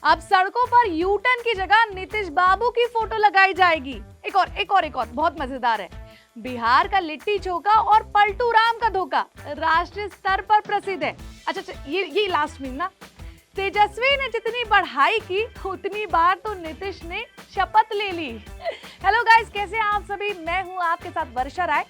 अब सड़कों पर यू टर्न की जगह नीतीश बाबू की फोटो लगाई जाएगी। एक और बहुत मजेदार है। बिहार का लिट्टी चोखा और पलटू राम का धोखा राष्ट्रीय स्तर पर प्रसिद्ध है। अच्छा, ये लास्ट मीम ना। तेजस्वी ने जितनी पढ़ाई की उतनी बार तो नीतीश ने शपथ ले ली। हेलो गाइस, कैसे हैं आप सभी? मैं हूं आपके साथ वर्षा राय।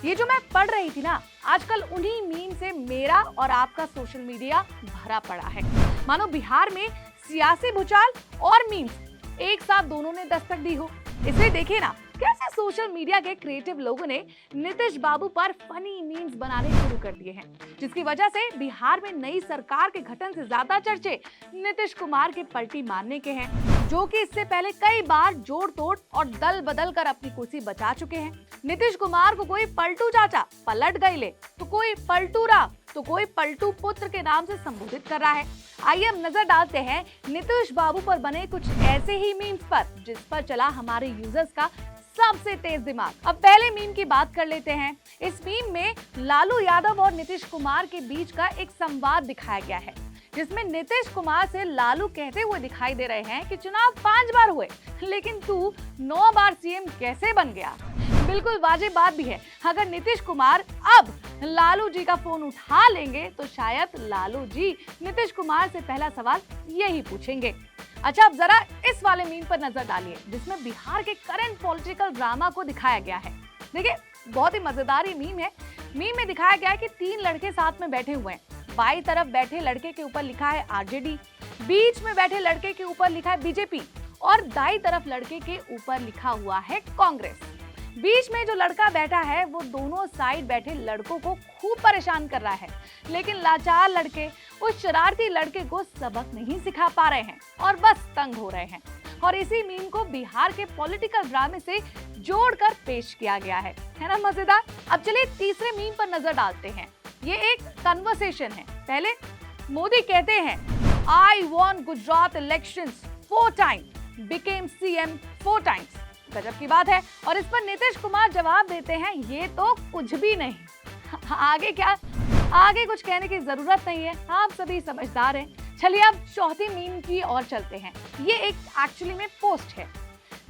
ये जो मैं पढ़ रही थी ना, आजकल उन्हीं मीम से मेरा और आपका सोशल मीडिया भरा पड़ा है। मानो बिहार में सियासी भूचाल और मीम्स एक साथ दोनों ने दस्तक दी हो। इसे देखिए ना, कैसे सोशल मीडिया के क्रिएटिव लोगों ने नीतीश बाबू पर फनी मीम्स बनाने शुरू कर दिए हैं, जिसकी वजह से बिहार में नई सरकार के गठन से ज्यादा चर्चे नीतीश कुमार के पलटी मारने के हैं, जो कि इससे पहले कई बार जोड़ तोड़ और दल बदल कर अपनी कुर्सी बचा चुके हैं। नीतीश कुमार को कोई पलटू चाचा पलट गईले, तो कोई पलटू रा, तो कोई पलटू पुत्र के नाम से संबोधित कर रहा है। आइए हम नजर डालते हैं नीतीश बाबू पर बने कुछ ऐसे ही मीम्स पर, जिस पर चला हमारे यूजर्स का सबसे तेज दिमाग। अब पहले मीम की बात कर लेते हैं। इस मीम में लालू यादव और नीतीश कुमार के बीच का एक संवाद दिखाया गया है, जिसमें नीतीश कुमार से लालू कहते हुए दिखाई दे रहे हैं कि चुनाव 5 बार हुए, लेकिन तू 9 बार सीएम कैसे बन गया। बिल्कुल वाजिब बात भी है। अगर नीतीश कुमार अब लालू जी का फोन उठा लेंगे तो शायद लालू जी नीतीश कुमार से पहला सवाल यही पूछेंगे। अच्छा, अब जरा इस वाले मीम पर नजर डालिए, जिसमें बिहार के करंट पॉलिटिकल ड्रामा को दिखाया गया है। देखिए, बहुत ही मजेदार ये मीम है। मीम में दिखाया गया है कि 3 लड़के साथ में बैठे हुए हैं। बाईं तरफ बैठे लड़के के ऊपर लिखा है आरजेडी, बीच में बैठे लड़के के ऊपर लिखा है बीजेपी और दाईं तरफ लड़के के ऊपर लिखा हुआ है कांग्रेस। बीच में जो लड़का बैठा है वो दोनों साइड बैठे लड़कों को खूब परेशान कर रहा है, लेकिन लाचार लड़के उस शरारती लड़के को सबक नहीं सिखा पा रहे हैं और बस तंग हो रहे हैं। और इसी मीम को बिहार के पॉलिटिकल ड्रामे से जोड़कर पेश किया गया है ना मजेदार। अब चलिए तीसरे मीम पर नजर डालते हैं। ये एक कन्वर्सेशन है। पहले मोदी कहते हैं, I won Gujarat elections 4 times, became CM 4 times. गजब की बात है। और इस पर नीतीश कुमार जवाब देते हैं, ये तो कुछ भी नहीं। आगे क्या, आगे कुछ कहने की जरूरत नहीं है, आप सभी समझदार हैं। चलिए अब चौथी मीम की ओर चलते हैं। ये एक एक्चुअली में पोस्ट है,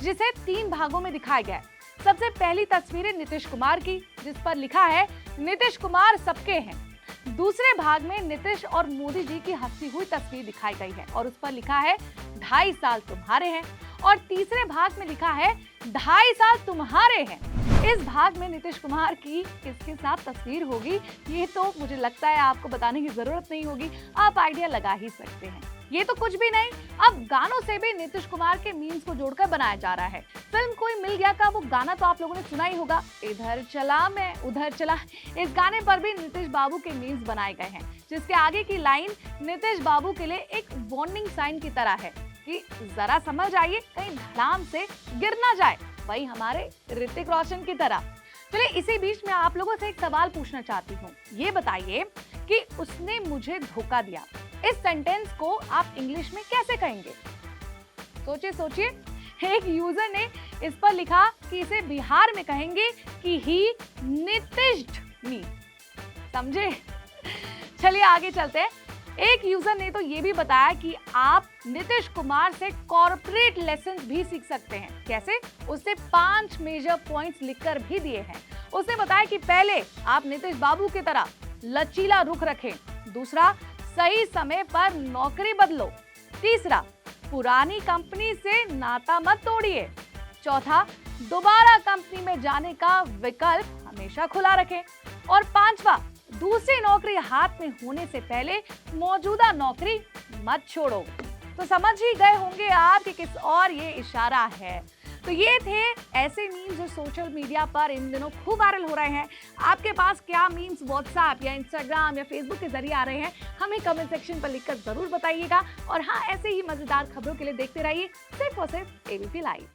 जिसे 3 भागों में दिखाया गया है। सबसे पहली तस्वीर है नीतीश कुमार की, जिस पर लिखा है नीतीश कुमार सबके हैं। दूसरे भाग में नीतीश और मोदी जी की हंसती हुई तस्वीर दिखाई गई है और उस पर लिखा है 2.5 साल तुम्हारे हैं। और तीसरे भाग में लिखा है 2.5 साल तुम्हारे हैं। इस भाग में नीतीश कुमार की किसके साथ तस्वीर होगी, ये तो मुझे लगता है आपको बताने की जरूरत नहीं होगी, आप आइडिया लगा ही सकते हैं। ये तो कुछ भी नहीं, अब गानों से भी नीतीश कुमार के मीम्स को जोड़कर बनाया जा रहा है। फिल्म कोई मिल गया का वो गाना तो आप लोगों ने सुना ही होगा, इधर चला मैं उधर चला। इस गाने पर भी नीतीश बाबू के मीम्स बनाए गए हैं, जिसके आगे की लाइन नीतीश बाबू के लिए एक वार्निंग साइन की तरह है कि जरा समझ जाइए, कहीं धड़ाम से गिर ना जाए, वही हमारे ऋतिक रोशन की तरह। चलिए इसी बीच में आप लोगों से एक सवाल पूछना चाहती हूँ। ये बताइए कि उसने मुझे धोखा दिया, इस सेंटेंस को आप इंग्लिश में कैसे कहेंगे? सोचिए सोचिए। एक यूजर ने इस पर लिखा कि इसे बिहार में कहेंगे कि ही नितिश्ड मी। समझे? चलिए आगे चलते हैं। एक यूजर ने तो ये भी बताया कि आप नीतीश कुमार से कॉर्पोरेट लेसन भी सीख सकते हैं। कैसे? उससे 5 मेजर पॉइंट्स लिखकर भी दिए हैं। उसने बताया कि पहले आप नीतीश बाबू की तरह लचीला रुख रखें। दूसरा, सही समय पर नौकरी बदलो। तीसरा, पुरानी कंपनी से नाता मत तोड़िए। चौथा, दोबारा कंपनी में जाने का विकल्प हमेशा खुला रखें। और 5वां, दूसरी नौकरी हाथ में होने से पहले मौजूदा नौकरी मत छोड़ो। तो समझ ही गए होंगे आप कि किस और ये इशारा है। तो ये थे ऐसे मीम्स जो सोशल मीडिया पर इन दिनों खूब वायरल हो रहे हैं। आपके पास क्या मीम्स व्हाट्सएप या इंस्टाग्राम या फेसबुक के जरिए आ रहे हैं, हमें कमेंट सेक्शन पर लिखकर जरूर बताइएगा। और हाँ, ऐसे ही मजेदार खबरों के लिए देखते रहिए सिर्फ और सिर्फ एबीपी लाइव।